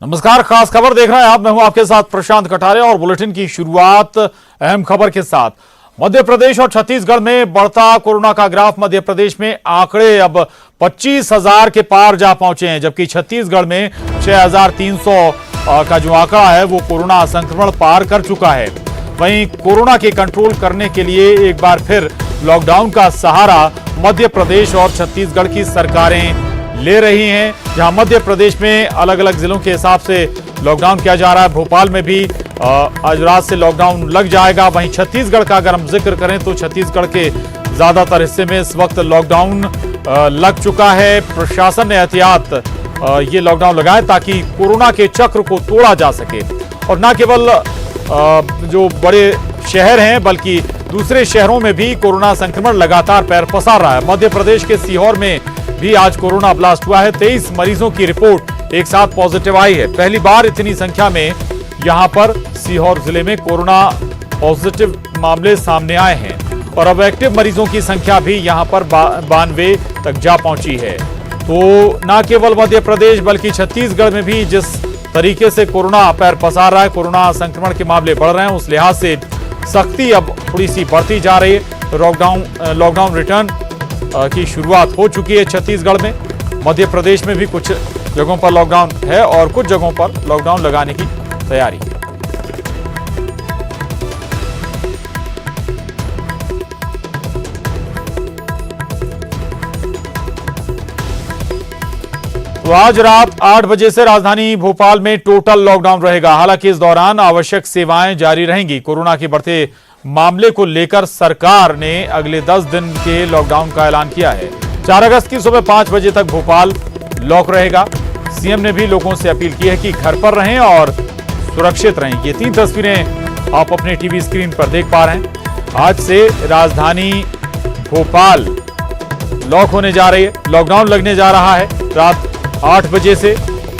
नमस्कार, खास खबर देख रहे हैं आप। मैं हूं आपके साथ प्रशांत कटारे और बुलेटिन की शुरुआत अहम खबर के साथ। मध्य प्रदेश और छत्तीसगढ़ में बढ़ता कोरोना का ग्राफ। मध्य प्रदेश में आंकड़े अब 25,000 के पार जा पहुंचे हैं, जबकि छत्तीसगढ़ में 6,300 का जो आंकड़ा है वो कोरोना संक्रमण पार कर चुका है। वहीं कोरोना के कंट्रोल करने के लिए एक बार फिर लॉकडाउन का सहारा मध्य प्रदेश और छत्तीसगढ़ की सरकारें ले रही हैं। जहां मध्य प्रदेश में अलग अलग जिलों के हिसाब से लॉकडाउन किया जा रहा है। भोपाल में भी आज रात से लॉकडाउन लग जाएगा। वहीं छत्तीसगढ़ का अगर हम जिक्र करें तो छत्तीसगढ़ के ज्यादातर हिस्से में इस वक्त लॉकडाउन लग चुका है। प्रशासन ने एहतियात ये लॉकडाउन लगाया ताकि कोरोना के चक्र को तोड़ा जा सके और न केवल जो बड़े शहर हैं बल्कि दूसरे शहरों में भी कोरोना संक्रमण लगातार पैर पसार रहा है। मध्य प्रदेश के सीहोर में भी आज कोरोना ब्लास्ट हुआ है। 23 मरीजों की रिपोर्ट एक साथ पॉजिटिव आई है। पहली बार इतनी संख्या में यहां पर सीहोर जिले में कोरोना पॉजिटिव मामले सामने आए हैं और अब एक्टिव मरीजों की संख्या भी यहां पर 92 तक जा पहुंची है। तो न केवल मध्य प्रदेश बल्कि छत्तीसगढ़ में भी जिस तरीके से कोरोना पैर पसार रहा है, कोरोना संक्रमण के मामले बढ़ रहे हैं, उस लिहाज से सख्ती अब थोड़ी सी बढ़ती जा रही है। लॉकडाउन रिटर्न की शुरुआत हो चुकी है छत्तीसगढ़ में। मध्य प्रदेश में भी कुछ जगहों पर लॉकडाउन है और कुछ जगहों पर लॉकडाउन लगाने की तैयारी है। तो आज रात 8 बजे से राजधानी भोपाल में टोटल लॉकडाउन रहेगा। हालांकि इस दौरान आवश्यक सेवाएं जारी रहेंगी। कोरोना के बढ़ते मामले को लेकर सरकार ने अगले 10 दिन के लॉकडाउन का ऐलान किया है। 4 अगस्त की सुबह 5 बजे तक भोपाल लॉक रहेगा। सीएम ने भी लोगों से अपील की है कि घर पर रहें और सुरक्षित रहें। ये 3 तस्वीरें आप अपने टीवी स्क्रीन पर देख पा रहे हैं। आज से राजधानी भोपाल लॉक होने जा रही है। लॉकडाउन लगने जा रहा है रात 8 बजे से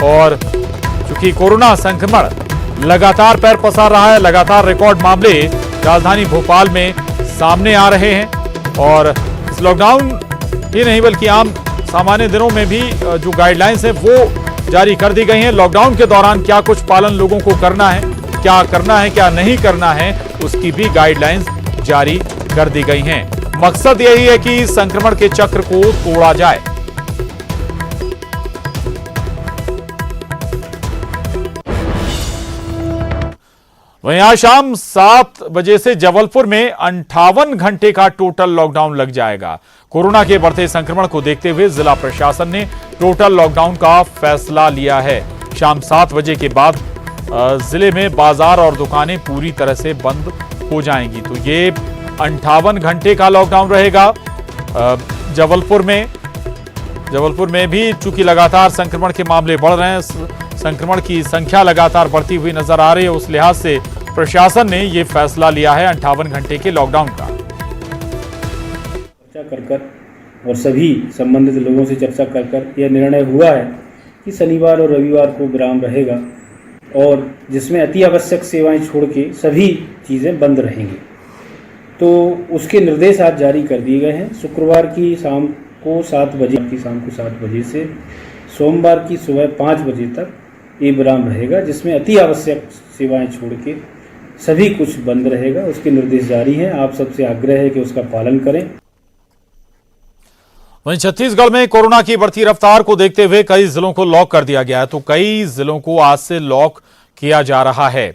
और चूंकि कोरोना संक्रमण लगातार पैर पसार रहा है, लगातार रिकॉर्ड मामले राजधानी भोपाल में सामने आ रहे हैं और इस लॉकडाउन ही नहीं बल्कि आम सामान्य दिनों में भी जो गाइडलाइंस है वो जारी कर दी गई हैं। लॉकडाउन के दौरान क्या कुछ पालन लोगों को करना है, क्या नहीं करना है, उसकी भी गाइडलाइंस जारी कर दी गई हैं। मकसद यही है कि संक्रमण के चक्र को तोड़ा जाए। वहीं आज शाम 7 बजे से जबलपुर में 58 घंटे का टोटल लॉकडाउन लग जाएगा। कोरोना के बढ़ते संक्रमण को देखते हुए जिला प्रशासन ने टोटल लॉकडाउन का फैसला लिया है। शाम 7 बजे के बाद जिले में बाजार और दुकानें पूरी तरह से बंद हो जाएंगी। तो ये 58 घंटे का लॉकडाउन रहेगा। जबलपुर में भी चूंकि लगातार संक्रमण के मामले बढ़ रहे हैं, संक्रमण की संख्या लगातार बढ़ती हुई नजर आ रही है, उस लिहाज से प्रशासन ने यह फैसला लिया है 58 घंटे के लॉकडाउन का। चर्चा कर और सभी संबंधित लोगों से चर्चा कर यह निर्णय हुआ है कि शनिवार और रविवार को विराम रहेगा और जिसमें अति आवश्यक सेवाएं छोड़ के सभी चीज़ें बंद रहेंगी। तो उसके निर्देश आज जारी कर दिए गए हैं। शुक्रवार की शाम को 7 बजे से सोमवार की सुबह 5 बजे तक ये विराम रहेगा, जिसमें अति आवश्यक सेवाएं छोड़ के सभी कुछ बंद रहेगा। उसके निर्देश जारी हैं। आप सबसे आग्रह है कि उसका पालन करें। वहीं छत्तीसगढ़ में कोरोना की बढ़ती रफ्तार को देखते हुए कई जिलों को लॉक कर दिया गया है। तो कई जिलों को आज से लॉक किया जा रहा है।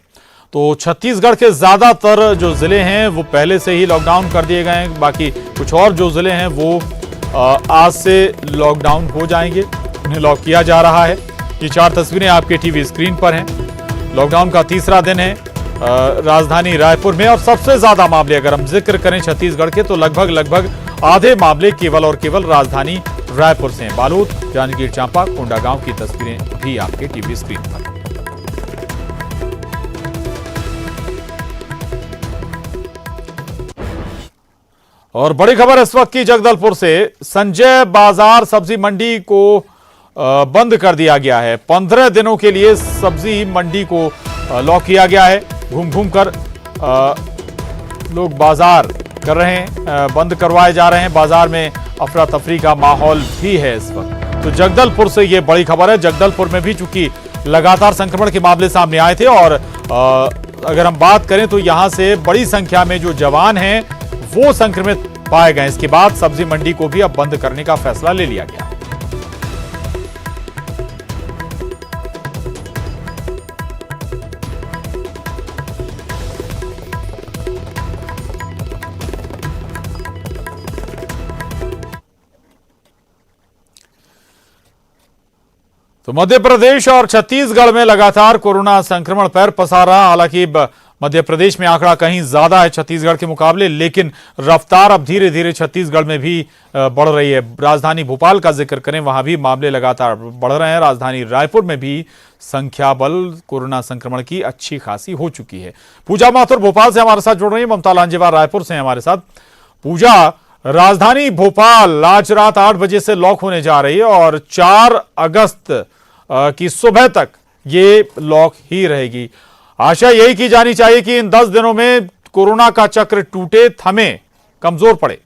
तो छत्तीसगढ़ के ज्यादातर जो जिले हैं वो पहले से ही लॉकडाउन कर दिए गए हैं। बाकी कुछ और जो जिले हैं वो आज से लॉकडाउन हो जाएंगे, उन्हें लॉक किया जा रहा है। ये 4 तस्वीरें आपके टीवी स्क्रीन पर हैं। लॉकडाउन का तीसरा दिन है राजधानी रायपुर में और सबसे ज्यादा मामले अगर हम जिक्र करें छत्तीसगढ़ के तो लगभग आधे मामले केवल और केवल राजधानी रायपुर से हैं। बालोद, जांजगीर चांपा, कोंडागांव की तस्वीरें भी आपके टीवी स्क्रीन पर। और बड़ी खबर इस वक्त की जगदलपुर से। संजय बाजार सब्जी मंडी को बंद कर दिया गया है। 15 दिनों के लिए सब्जी मंडी को लॉक किया गया है। घूम कर लोग बाजार कर रहे हैं, बंद करवाए जा रहे हैं। बाजार में अफरा तफरी का माहौल भी है इस वक्त। तो जगदलपुर से ये बड़ी खबर है। जगदलपुर में भी चूंकि लगातार संक्रमण के मामले सामने आए थे और अगर हम बात करें तो यहां से बड़ी संख्या में जो जवान हैं वो संक्रमित पाए गए। इसके बाद सब्जी मंडी को भी अब बंद करने का फैसला ले लिया गया। तो मध्य प्रदेश और छत्तीसगढ़ में लगातार कोरोना संक्रमण पैर पसार रहा। हालांकि मध्य प्रदेश में आंकड़ा कहीं ज्यादा है छत्तीसगढ़ के मुकाबले, लेकिन रफ्तार अब धीरे धीरे छत्तीसगढ़ में भी बढ़ रही है। राजधानी भोपाल का जिक्र करें, वहां भी मामले लगातार बढ़ रहे हैं। राजधानी रायपुर में भी संख्या बल कोरोना संक्रमण की अच्छी खासी हो चुकी है। पूजा माथुर भोपाल से हमारे साथ जुड़ रही है, ममता लांजेवार रायपुर से हमारे साथ। पूजा, राजधानी भोपाल आज रात 8 बजे से लॉक होने जा रही है और 4 अगस्त की सुबह तक ये लॉक ही रहेगी। आशा यही की जानी चाहिए कि इन 10 दिनों में कोरोना का चक्र टूटे, थमे, कमजोर पड़े।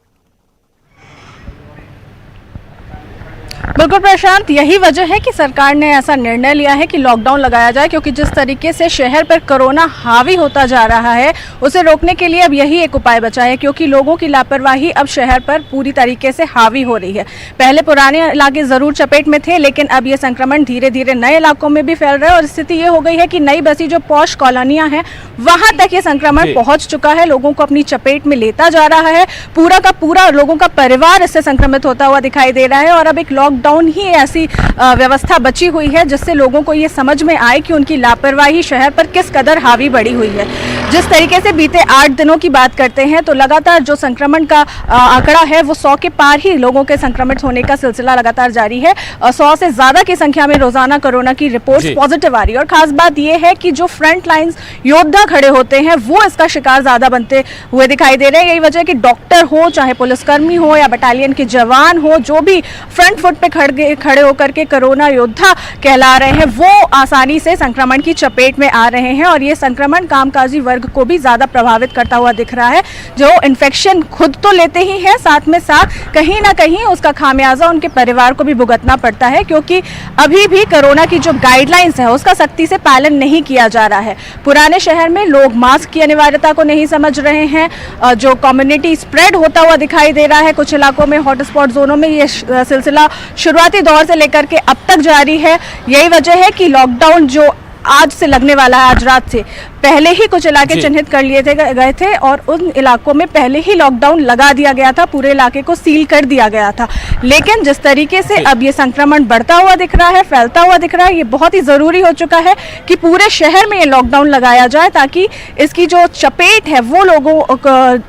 बिल्कुल प्रशांत, यही वजह है कि सरकार ने ऐसा निर्णय लिया है कि लॉकडाउन लगाया जाए, क्योंकि जिस तरीके से शहर पर कोरोना हावी होता जा रहा है उसे रोकने के लिए अब यही एक उपाय बचा है, क्योंकि लोगों की लापरवाही अब शहर पर पूरी तरीके से हावी हो रही है। पहले पुराने इलाके जरूर चपेट में थे, लेकिन अब ये संक्रमण धीरे धीरे नए इलाकों में भी फैल रहा है और स्थिति ये हो गई है कि नई बसी जो पॉश कॉलोनियां हैं वहां तक ये संक्रमण पहुंच चुका है, लोगों को अपनी चपेट में लेता जा रहा है। पूरा का पूरा लोगों का परिवार इससे संक्रमित होता हुआ दिखाई दे रहा है और अब एक लॉकडाउन ही ऐसी व्यवस्था बची हुई है जिससे लोगों को ये समझ में आए कि उनकी लापरवाही शहर पर किस कदर हावी बढ़ी हुई है। जिस तरीके से बीते 8 दिनों की बात करते हैं तो लगातार जो संक्रमण का आंकड़ा है वो 100 के पार ही लोगों के संक्रमित होने का सिलसिला लगातार जारी है। 100 से ज्यादा की संख्या में रोजाना कोरोना की रिपोर्ट्स पॉजिटिव आ रही है। और खास बात यह है कि जो फ्रंट लाइन्स योद्धा खड़े होते हैं वो इसका शिकार ज्यादा बनते हुए दिखाई दे रहे हैं। यही वजह है कि डॉक्टर हो, चाहे पुलिसकर्मी हो या बटालियन के जवान हो, जो भी फ्रंट फुट पे खड़े होकर के कोरोना योद्धा कहला रहे हैं वो आसानी से संक्रमण की चपेट में आ रहे हैं और ये संक्रमण कामकाजी वर्ग को भी ज्यादा प्रभावित करता हुआ दिख रहा है। जो इन्फेक्शन खुद तो लेते ही हैं, साथ में साथ कहीं ना कहीं उसका खामियाजा उनके परिवार को भी भुगतना पड़ता है, क्योंकि अभी भी कोरोना की जो गाइडलाइंस है उसका सख्ती से पालन नहीं किया जा रहा है। पुराने शहर में लोग मास्क की अनिवार्यता को नहीं समझ रहे हैं, जो कम्युनिटी स्प्रेड होता हुआ दिखाई दे रहा है। कुछ इलाकों में हॉटस्पॉट जोनों में ये सिलसिला शुरुआती दौर से लेकर के अब तक जारी है। यही वजह है कि लॉकडाउन जो आज से लगने वाला है, आज रात से पहले ही कुछ इलाके चिन्हित कर लिए गए थे और उन इलाकों में पहले ही लॉकडाउन लगा दिया गया था, पूरे इलाके को सील कर दिया गया था। लेकिन जिस तरीके से अब ये संक्रमण बढ़ता हुआ दिख रहा है, फैलता हुआ दिख रहा है, ये बहुत ही जरूरी हो चुका है कि पूरे शहर में ये लॉकडाउन लगाया जाए, ताकि इसकी जो चपेट है वो लोगों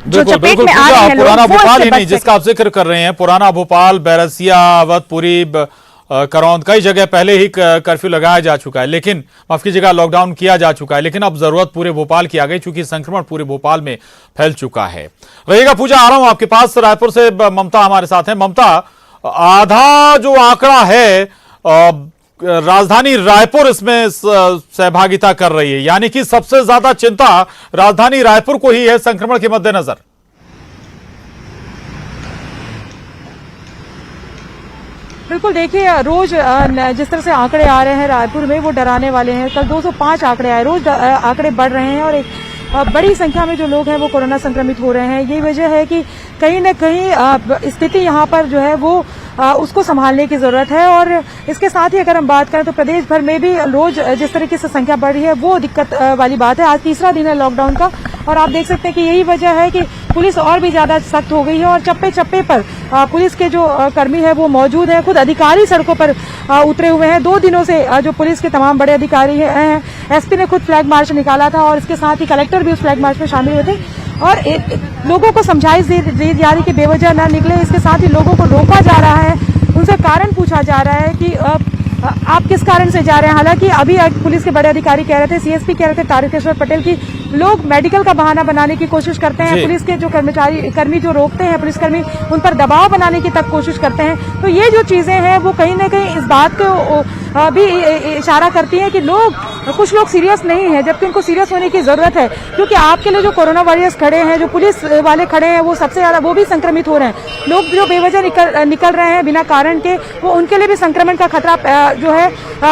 जो चपेट में आ रहे हैं पुराना भोपाल ही नहीं जिसका आप जिक्र कर रहे हैं, पुराना भोपाल, बैरसिया, अवधपुरी, करौंद, कई जगह पहले ही कर्फ्यू लगाया जा चुका है, लेकिन माफ कीजिएगा लॉकडाउन किया जा चुका है, लेकिन अब जरूरत पूरे भोपाल की आ गई क्योंकि संक्रमण पूरे भोपाल में फैल चुका है। रहिएगा पूजा, आ रहा हूं आपके पास। रायपुर से ममता हमारे साथ है। ममता, आधा जो आंकड़ा है राजधानी रायपुर इसमें सहभागिता कर रही है, यानी कि सबसे ज्यादा चिंता राजधानी रायपुर को ही है संक्रमण के मद्देनजर। बिल्कुल, देखिए रोज जिस तरह से आंकड़े आ रहे हैं रायपुर में वो डराने वाले हैं। कल 205 आंकड़े आए, रोज आंकड़े बढ़ रहे हैं और एक बड़ी संख्या में जो लोग हैं वो कोरोना संक्रमित हो रहे हैं। यही वजह है कि कहीं न कहीं स्थिति यहाँ पर जो है वो उसको संभालने की जरूरत है। और इसके साथ ही अगर हम बात करें तो प्रदेश भर में भी रोज जिस तरीके से संख्या बढ़ रही है वो दिक्कत वाली बात है। आज तीसरा दिन है लॉकडाउन का और आप देख सकते हैं कि यही वजह है कि पुलिस और भी ज्यादा सख्त हो गई है और चप्पे चप्पे पर पुलिस के जो कर्मी है वो मौजूद है। खुद अधिकारी सड़कों पर उतरे हुए हैं। 2 दिनों से जो पुलिस के तमाम बड़े अधिकारी हैं, एसपी ने खुद फ्लैग मार्च निकाला था और इसके साथ ही कलेक्टर भी उस फ्लैग मार्च में शामिल हुए थे और लोगों को समझाइश दी जा रही कि बेवजह न निकले। इसके साथ ही लोगों को रोका जा रहा है, उनसे कारण पूछा जा रहा है कि आप किस कारण से जा रहे हैं। हालांकि अभी पुलिस के बड़े अधिकारी कह रहे थे, सीएसपी कह रहे थे तारकेश्वर पटेल की लोग मेडिकल का बहाना बनाने की कोशिश करते हैं। पुलिस के जो कर्मी जो रोकते हैं, पुलिसकर्मी उन पर दबाव बनाने की तक कोशिश करते हैं। तो ये जो चीजें हैं वो कहीं ना कहीं इस बात को भी इशारा करती हैं कि कुछ लोग सीरियस नहीं है, जबकि उनको सीरियस होने की जरूरत है, क्योंकि आपके लिए जो कोरोना वॉरियर्स खड़े हैं, जो पुलिस वाले खड़े हैं, वो सबसे ज्यादा वो भी संक्रमित हो रहे हैं। लोग जो बेवजह निकल रहे हैं बिना कारण के, वो उनके लिए भी संक्रमण का खतरा जो है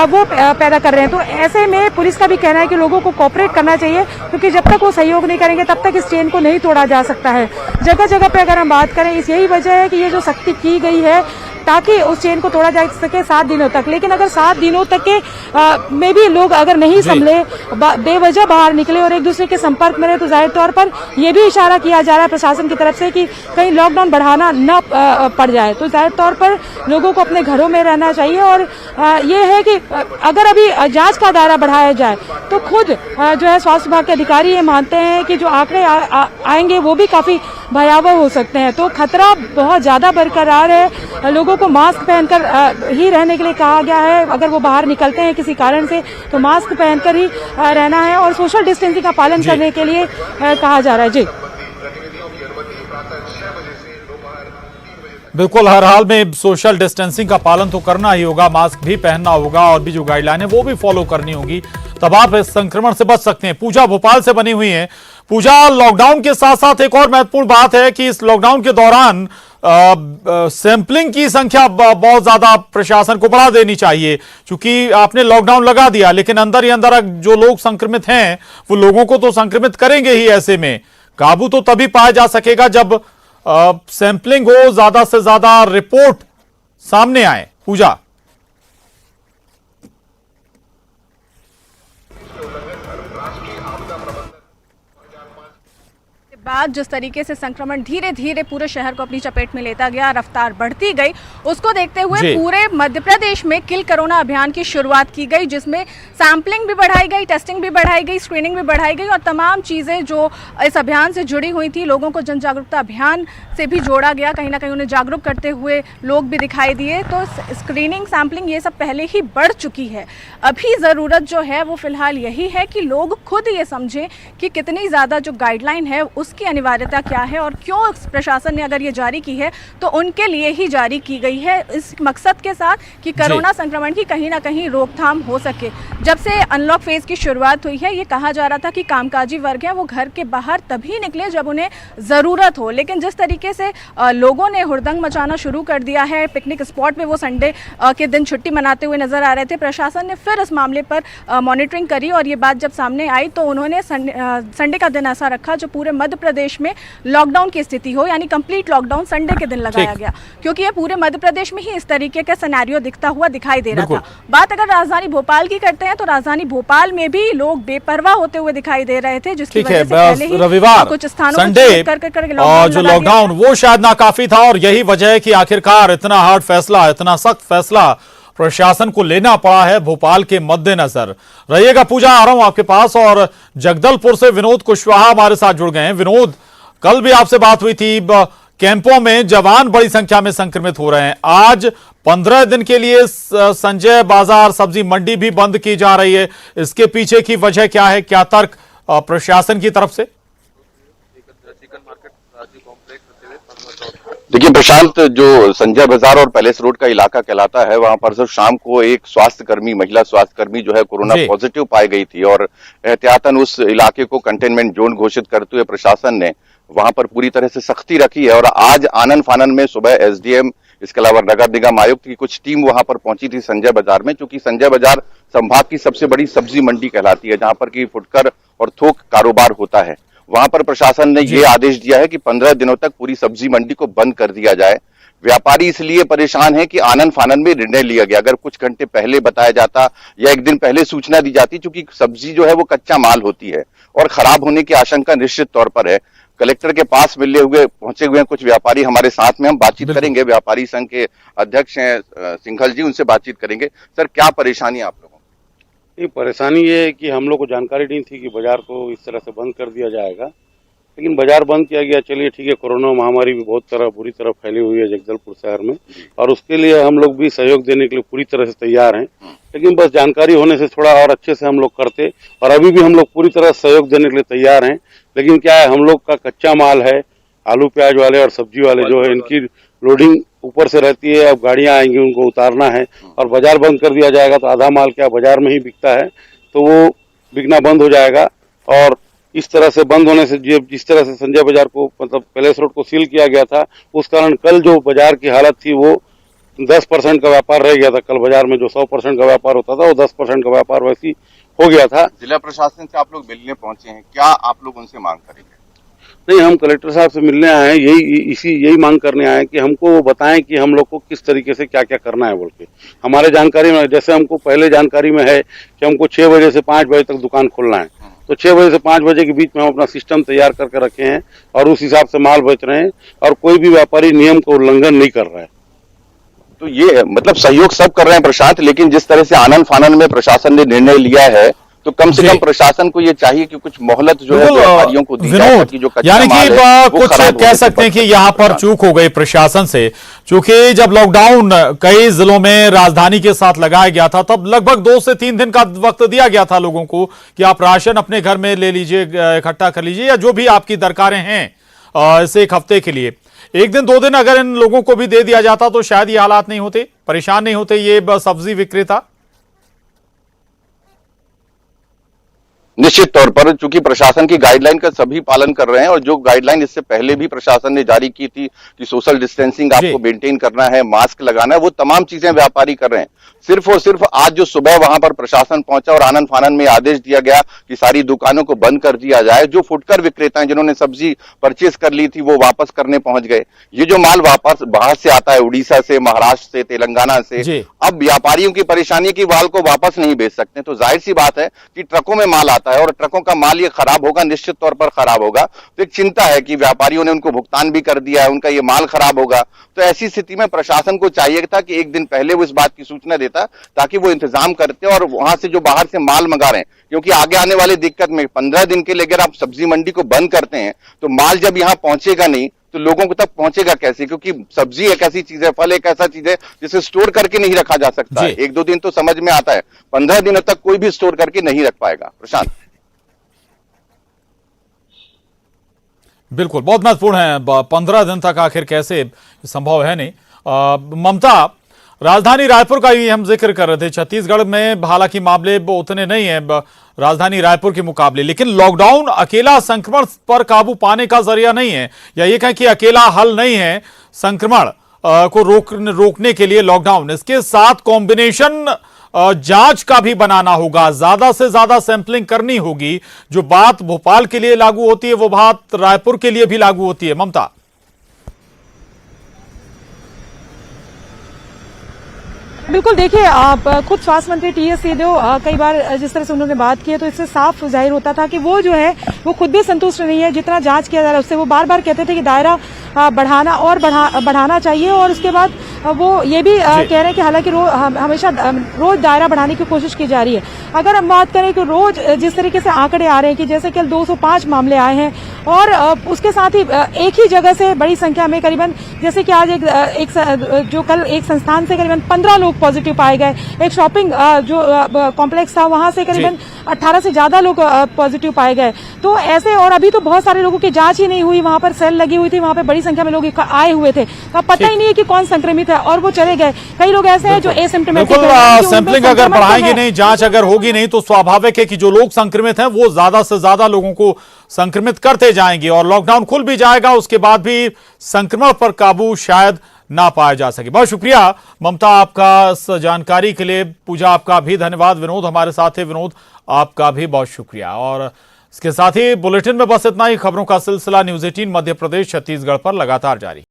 वो पैदा कर रहे हैं। तो ऐसे में पुलिस का भी कहना है कि लोगों को कोऑपरेट करना चाहिए, क्योंकि जब तक वो सहयोग नहीं करेंगे तब तक इस चेन को नहीं तोड़ा जा सकता है। जगह जगह पे अगर हम बात करें, यही वजह है कि ये जो सख्ती की गई है ताकि उस चेन को तोड़ा जा सके 7 दिनों तक। लेकिन अगर 7 दिनों तक के में भी लोग अगर नहीं संभले, बेवजह बाहर निकले और एक दूसरे के संपर्क में रहे, तो जाहिर तौर पर यह भी इशारा किया जा रहा है प्रशासन की तरफ से कि कहीं लॉकडाउन बढ़ाना न पड़ जाए। तो जाहिर तौर पर लोगों को अपने घरों में रहना चाहिए। और ये है कि अगर अभी जांच का दायरा बढ़ाया जाए तो खुद जो है स्वास्थ्य विभाग के अधिकारी ये मानते हैं कि जो आंकड़े आएंगे वो भी काफी भयावह हो सकते हैं। तो खतरा बहुत ज्यादा बरकरार है। लोगों को मास्क पहनकर ही रहने के लिए कहा गया है। अगर वो बाहर निकलते हैं किसी कारण से तो मास्क पहनकर ही रहना है और सोशल डिस्टेंसिंग का पालन करने के लिए कहा जा रहा है। जी बिल्कुल, हर हाल में सोशल डिस्टेंसिंग का पालन तो करना ही होगा, मास्क भी पहनना होगा और भी जो गाइडलाइन है वो भी फॉलो करनी होगी, तब आप इस संक्रमण से बच सकते हैं। पूजा भोपाल से बनी हुई है। पूजा, लॉकडाउन के साथ साथ एक और महत्वपूर्ण बात है कि इस लॉकडाउन के दौरान सैंपलिंग की संख्या बहुत ज्यादा प्रशासन को बढ़ा देनी चाहिए, क्योंकि आपने लॉकडाउन लगा दिया लेकिन अंदर ही अंदर जो लोग संक्रमित हैं वो लोगों को तो संक्रमित करेंगे ही। ऐसे में काबू तो तभी पाया जा सकेगा जब सैंपलिंग हो, ज्यादा से ज्यादा रिपोर्ट सामने आए। पूजा, बाद जिस तरीके से संक्रमण धीरे धीरे पूरे शहर को अपनी चपेट में लेता गया, रफ्तार बढ़ती गई, उसको देखते हुए पूरे मध्य प्रदेश में किल कोरोना अभियान की शुरुआत की गई, जिसमें सैंपलिंग भी बढ़ाई गई, टेस्टिंग भी बढ़ाई गई, स्क्रीनिंग भी बढ़ाई गई और तमाम चीजें जो इस अभियान से जुड़ी हुई थी, लोगों को जन जागरूकता अभियान से भी जोड़ा गया। कहीं ना कहीं उन्हें जागरूक करते हुए लोग भी दिखाई दिए। तो स्क्रीनिंग, सैंपलिंग ये सब पहले ही बढ़ चुकी है। अभी जरूरत जो है वो फिलहाल यही है कि लोग खुद ये समझें कि कितनी ज्यादा जो गाइडलाइन है की अनिवार्यता क्या है और क्यों प्रशासन ने अगर ये जारी की है तो उनके लिए ही जारी की गई है, इस मकसद के साथ कि कोरोना संक्रमण की कहीं ना कहीं रोकथाम हो सके। जब से अनलॉक फेज की शुरुआत हुई है, ये कहा जा रहा था कि कामकाजी वर्ग है वो घर के बाहर तभी निकले जब उन्हें जरूरत हो, लेकिन जिस तरीके से लोगों ने हुड़दंग मचाना शुरू कर दिया है, पिकनिक स्पॉट पे वो संडे के दिन छुट्टी मनाते हुए नजर आ रहे थे, प्रशासन ने फिर इस मामले पर मॉनिटरिंग करी और ये बात जब सामने आई तो उन्होंने संडे का दिन ऐसा रखा जो पूरे मध्य प्रदेश में लॉकडाउन की स्थिति हो, यानी कंप्लीट लॉकडाउन संडे के दिन लगाया गया, क्योंकि ये पूरे मध्य प्रदेश में ही इस तरीके का सिनेरियो दिखता हुआ दिखाई दे रहा था। बात अगर राजधानी भोपाल की करते हैं तो राजधानी भोपाल में भी लोग बेपरवाह होते हुए दिखाई दे रहे थे, जिसकी वजह से पहले ही रविवार कुछ स्थानों संडे जो लॉकडाउन वो शायद नाकाफी था और यही वजह है कि आखिरकार इतना हार्ड फैसला, इतना सख्त फैसला प्रशासन को लेना पड़ा है भोपाल के मद्देनजर। रहिएगा पूजा, आ रहा हूं आपके पास। और जगदलपुर से विनोद कुशवाहा हमारे साथ जुड़ गए हैं। विनोद, कल भी आपसे बात हुई थी, कैंपों में जवान बड़ी संख्या में संक्रमित हो रहे हैं। आज 15 दिन के लिए संजय बाजार सब्जी मंडी भी बंद की जा रही है, इसके पीछे की वजह क्या है, क्या तर्क प्रशासन की तरफ से? देखिए प्रशांत, जो संजय बाजार और पैलेस रोड का इलाका कहलाता है, वहां पर सिर्फ शाम को एक स्वास्थ्यकर्मी, महिला स्वास्थ्यकर्मी जो है कोरोना पॉजिटिव पाई गई थी और एहतियातन उस इलाके को कंटेनमेंट जोन घोषित करते हुए प्रशासन ने वहां पर पूरी तरह से सख्ती रखी है। और आज आनन फानन में सुबह एसडीएम, इसके अलावा नगर निगम आयुक्त की कुछ टीम वहां पर पहुंची थी संजय बाजार में, क्योंकि संजय बाजार संभाग की सबसे बड़ी सब्जी मंडी कहलाती है, जहां पर की फुटकर और थोक कारोबार होता है। वहां पर प्रशासन ने ये आदेश दिया है कि 15 दिनों तक पूरी सब्जी मंडी को बंद कर दिया जाए। व्यापारी इसलिए परेशान है कि आनन फानन में निर्णय लिया गया, अगर कुछ घंटे पहले बताया जाता या एक दिन पहले सूचना दी जाती, क्योंकि सब्जी जो है वो कच्चा माल होती है और खराब होने की आशंका निश्चित तौर पर है। कलेक्टर के पास पहुंचे हुए हैं कुछ व्यापारी हमारे साथ में, हम बातचीत करेंगे। व्यापारी संघ के अध्यक्ष हैं सिंघल जी, उनसे बातचीत करेंगे। सर, क्या परेशानी है आप लोगों को? नहीं, परेशानी ये है कि हम लोग को जानकारी नहीं थी कि बाजार को इस तरह से बंद कर दिया जाएगा, लेकिन बाजार बंद किया गया। चलिए ठीक है, कोरोना महामारी भी बहुत बुरी तरह फैली हुई है जगदलपुर शहर में और उसके लिए हम लोग भी सहयोग देने के लिए पूरी तरह से तैयार हैं, लेकिन बस जानकारी होने से थोड़ा और अच्छे से हम लोग करते और अभी भी हम लोग पूरी तरह सहयोग देने के लिए तैयार हैं। लेकिन क्या है, हम लोग का कच्चा माल है, आलू प्याज वाले और सब्जी वाले जो है, इनकी लोडिंग ऊपर से रहती है, अब गाड़ियां आएंगी उनको उतारना है, और बाजार बंद कर दिया जाएगा तो आधा माल क्या बाजार में ही बिकता है, तो वो बिकना बंद हो जाएगा। और इस तरह से बंद होने से जिस तरह से संजय बाजार को मतलब पैलेस रोड को सील किया गया था, उस कारण कल जो बाजार की हालत थी वो 10% का व्यापार रह गया था। कल बाजार में जो 100% का व्यापार होता था वो 10% का व्यापार वैसी हो गया था। जिला प्रशासन से आप लोग मिलने पहुंचे हैं, क्या आप लोग उनसे मांग करेंगे? नहीं, हम कलेक्टर साहब से मिलने आए हैं, यही मांग करने आए हैं कि हमको वो बताएं कि हम लोग को किस तरीके से क्या क्या करना है बोल के। हमारे जानकारी में, जैसे हमको पहले जानकारी में है कि हमको 6 बजे से 5 बजे तक दुकान खोलना है, तो 6 बजे से 5 बजे के बीच में हम अपना सिस्टम तैयार करके रखे हैं और उस हिसाब से माल बेच रहे हैं, और कोई भी व्यापारी नियम का उल्लंघन नहीं कर रहा है। तो ये मतलब सहयोग सब कर रहे हैं प्रशांत, लेकिन जिस तरह से आनन फानन में प्रशासन ने निर्णय लिया है, तो कम से कम प्रशासन को ये चाहिए कि कुछ मोहलत जो है व्यापारियों को दी जाए, ताकि जो कच्चा यानी माल कि है, वो कुछ खराब कह होने से सकते हैं बच कि सके। यहाँ पर चूक हो गई प्रशासन से, क्योंकि जब लॉकडाउन कई जिलों में राजधानी के साथ लगाया गया था, तब लगभग 2 से 3 दिन का वक्त दिया गया था लोगों को कि आप राशन अपने घर में ले लीजिए, इकट्ठा कर लीजिए, या जो भी आपकी दरकारें हैं इसे 1 हफ्ते के लिए। 1 दिन 2 दिन अगर इन लोगों को भी दे दिया जाता तो शायद ये हालात नहीं होते, परेशान नहीं होते ये सब्जी विक्रेता। निश्चित तौर पर चूंकि प्रशासन की गाइडलाइन का सभी पालन कर रहे हैं, और जो गाइडलाइन इससे पहले भी प्रशासन ने जारी की थी कि सोशल डिस्टेंसिंग आपको मेंटेन करना है, मास्क लगाना है, वो तमाम चीजें व्यापारी कर रहे हैं। सिर्फ और सिर्फ आज जो सुबह वहां पर प्रशासन पहुंचा और आनन फानन में आदेश दिया गया कि सारी दुकानों को बंद कर दिया जाए, जो फुटकर विक्रेता हैं जिन्होंने सब्जी परचेज कर ली थी वो वापस करने पहुंच गए। ये जो माल वापस बाहर से आता है, उड़ीसा से, महाराष्ट्र से, तेलंगाना से, अब व्यापारियों की परेशानी है कि माल को वापस नहीं बेच सकते, तो जाहिर सी बात है कि ट्रकों में माल है और ट्रकों का माल ये खराब होगा, निश्चित तौर पर खराब होगा। तो एक चिंता है कि व्यापारियों ने उनको भुगतान भी कर दिया है, उनका ये माल खराब होगा। तो ऐसी स्थिति में प्रशासन को चाहिए था कि 1 दिन पहले वो इस बात की सूचना देता, ताकि वो इंतजाम करते और वहां से जो बाहर से माल मंगा रहे हैं, क्योंकि आगे आने वाली दिक्कत में 15 दिन के लिए अगर आप सब्जी मंडी को बंद करते हैं तो माल जब यहाँ पहुंचेगा नहीं तो लोगों को तक पहुंचेगा कैसे? क्योंकि सब्जी एक ऐसी चीज है, फल एक ऐसा चीज है जिसे स्टोर करके नहीं रखा जा सकता है। 1-2 दिन तो समझ में आता है, 15 दिनों तक कोई भी स्टोर करके नहीं रख पाएगा। प्रशांत, बिल्कुल, बहुत महत्वपूर्ण है। 15 दिन तक आखिर कैसे, संभव है नहीं। ममता, राजधानी रायपुर का ही हम जिक्र कर रहे थे। छत्तीसगढ़ में हालांकि मामले उतने नहीं है राजधानी रायपुर के मुकाबले, लेकिन लॉकडाउन अकेला संक्रमण पर काबू पाने का जरिया नहीं है, या ये कहें कि अकेला हल नहीं है संक्रमण को रोकने के लिए लॉकडाउन। इसके साथ कॉम्बिनेशन जांच का भी बनाना होगा, ज्यादा से ज्यादा सैंपलिंग करनी होगी। जो बात भोपाल के लिए लागू होती है वो बात रायपुर के लिए भी लागू होती है। ममता, बिल्कुल, देखिए आप खुद स्वास्थ्य मंत्री टीएस सिंहदेव कई बार जिस तरह से उन्होंने बात की है, तो इससे साफ जाहिर होता था कि वो जो है वो खुद भी संतुष्ट नहीं है जितना जांच किया जा रहा है उससे। वो बार बार कहते थे कि दायरा बढ़ाना और बढ़ाना चाहिए, और उसके बाद वो ये भी कह रहे हैं कि हालांकि हमेशा रोज दायरा बढ़ाने की कोशिश की जा रही है। अगर हम बात करें कि रोज जिस तरीके से आंकड़े आ रहे हैं कि जैसे कल 205 मामले आए हैं, और उसके साथ ही एक ही जगह से बड़ी संख्या में करीबन, जैसे कि आज जो कल एक संस्थान से करीबन 15 लोग पॉजिटिव पाए गए, एक शॉपिंग जो कॉम्प्लेक्स था वहां से करीबन 18 से ज्यादा लोग पॉजिटिव पाए गए। तो ऐसे, और अभी तो बहुत सारे लोगों की जांच ही नहीं हुई, वहां पर सेल लगी हुई थी, वहां पर बड़ी संख्या में लोग आए हुए थे, तो पता ही नहीं है कि कौन संक्रमित है, और वो चले गए। कई लोग ऐसे हैं जो एसिम्प्टोमेटिक हैं। सैंपलिंग अगर बढ़ाएंगे नहीं, जांच अगर होगी नहीं, तो स्वाभाविक है कि जो लोग संक्रमित हैं वो ज्यादा से ज्यादा लोगों को संक्रमित करते जाएंगे, और लॉकडाउन खुल भी जाएगा, उसके बाद भी संक्रमण पर काबू शायद ना पाया जा सके। बहुत शुक्रिया ममता आपका इस जानकारी के लिए। पूजा आपका भी धन्यवाद। विनोद हमारे साथ है, विनोद आपका भी बहुत शुक्रिया। और इसके साथ ही बुलेटिन में बस इतना ही। खबरों का सिलसिला न्यूज़ 18 मध्य प्रदेश छत्तीसगढ़ पर लगातार जारी।